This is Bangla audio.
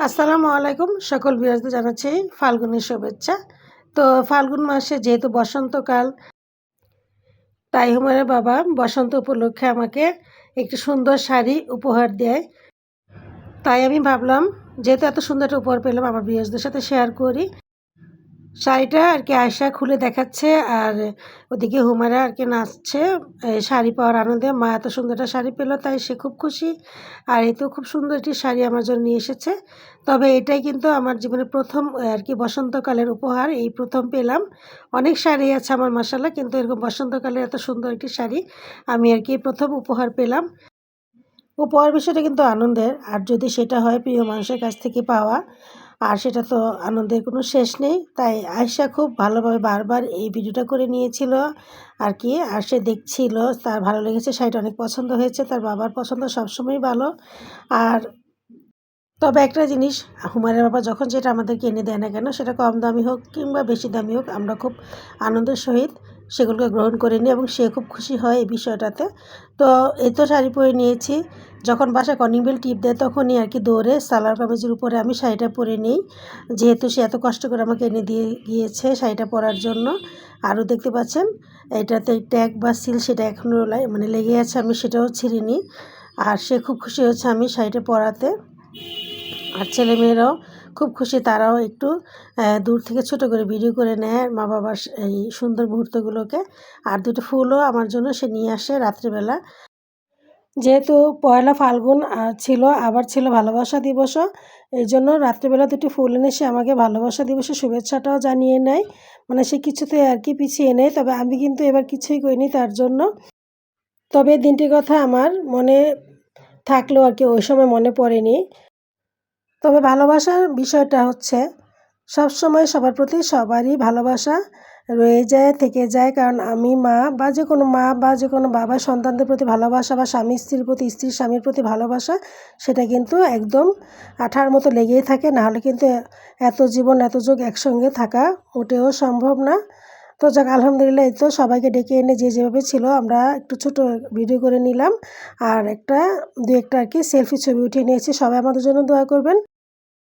আসসালামু আলাইকুম। সকল ভিউয়ার্সদের জানাচ্ছি ফাল্গুনের শুভেচ্ছা। তো ফাল্গুন মাসে যেহেতু বসন্তকাল, তাই হুমায়রার বাবা বসন্ত উপলক্ষে আমাকে একটি সুন্দর শাড়ি উপহার দেয়। তাই আমি ভাবলাম যেহেতু এত সুন্দর একটা উপহার পেলাম আমার ভিউয়ার্সদের সাথে শেয়ার করি। শাড়িটা আয়েশা খুলে দেখাচ্ছে আর ওদিকে হুমায়রা নাচছে। শাড়ি পাওয়ার আনন্দে মা এত সুন্দর একটা শাড়ি পেল তাই সে খুব খুশি। আর এ তো খুব সুন্দর একটি শাড়ি আমার জন্য নিয়ে এসেছে। তবে এটাই কিন্তু আমার জীবনের ১ম বসন্তকালের উপহার। এই ১ম পেলাম। অনেক শাড়ি আছে আমার মাশাআল্লাহ, কিন্তু এরকম বসন্তকালে এত সুন্দর একটি শাড়ি আমি ১ম উপহার পেলাম। উপহার বিষয়টা কিন্তু আনন্দের। আর যদি সেটা হয় প্রিয় মানুষের কাছ থেকে পাওয়া, আর সেটা তো আনন্দের কোনো শেষ নেই। তাই আয়েশা খুব ভালোভাবে বারবার এই ভিডিওটা করে নিয়েছিল আর সে দেখছিল, তার ভালো লেগেছে, শাড়িটা অনেক পছন্দ হয়েছে। তার বাবার পছন্দ সবসময়ই ভালো। আর তবে একটা জিনিস, হুমায়রার বাবা যখন যেটা আমাদেরকে এনে দেয় না কেন, সেটা কম দামি হোক কিংবা বেশি দামি হোক, আমরা খুব আনন্দের সহিত সেগুলোকে গ্রহণ করে নিই এবং সে খুব খুশি হয় এই বিষয়টাতে। তো এই তো শাড়ি পরে নিয়েছি। যখন বাসায় কলিং বেল টিপ দেয় তখনই দৌড়ে সালোয়ার কামিজের উপরে আমি শাড়িটা পরে নিই। যেহেতু সে এত কষ্ট করে আমাকে এনে দিয়ে গিয়েছে শাড়িটা পরার জন্য। আরও দেখতে পাচ্ছেন এটাতে ট্যাগ বা সিল সেটা এখনও লেগে আছে, আমি সেটাও ছিঁড়িনি। আর সে খুব খুশি হচ্ছে আমি শাড়িটা পরাতে। আর ছেলেমেয়েরাও খুব খুশি, তারাও একটু দূর থেকে ছোট করে ভিডিও করে নেয় মা বাবার এই সুন্দর মুহূর্তগুলোকে। আর দুটো ফুলও আমার জন্য সে নিয়ে আসে রাত্রিবেলা। যেহেতু পয়লা ফাল্গুন ছিল, আবার ছিল ভালোবাসা দিবসও, এই জন্য রাত্রিবেলা দুটি ফুল এনে সে আমাকে ভালোবাসা দিবসের শুভেচ্ছাটাও জানিয়ে নেয়। সে কিছুতে পিছিয়ে নেয়। তবে আমি কিন্তু এবার কিছুই করিনি তার জন্য। তবে দিনটির কথা আমার মনে থাকলেও ওই সময় মনে পড়েনি। তবে ভালোবাসার বিষয়টা হচ্ছে সবসময় সবার প্রতি সবারই ভালোবাসা রয়ে যায়, থেকে যায়। কারণ আমি মা বা যে কোনো বাবা সন্তানদের প্রতি ভালোবাসা, বা স্বামী স্ত্রীর প্রতি, স্ত্রীর স্বামীর প্রতি ভালোবাসা, সেটা কিন্তু একদম আঠার মতো লেগেই থাকে। নাহলে কিন্তু এত জীবন এত যুগ একসঙ্গে থাকা মোটেও সম্ভব না। তো যাক, আলহামদুলিল্লাহ, এই তো সবাইকে ডেকে এনে যে যেভাবে ছিল আমরা একটু ছোটো ভিডিও করে নিলাম। আর দু একটা সেলফি ছবি উঠিয়ে নিয়েছি। সবাই আমাদের জন্য দোয়া করবেন।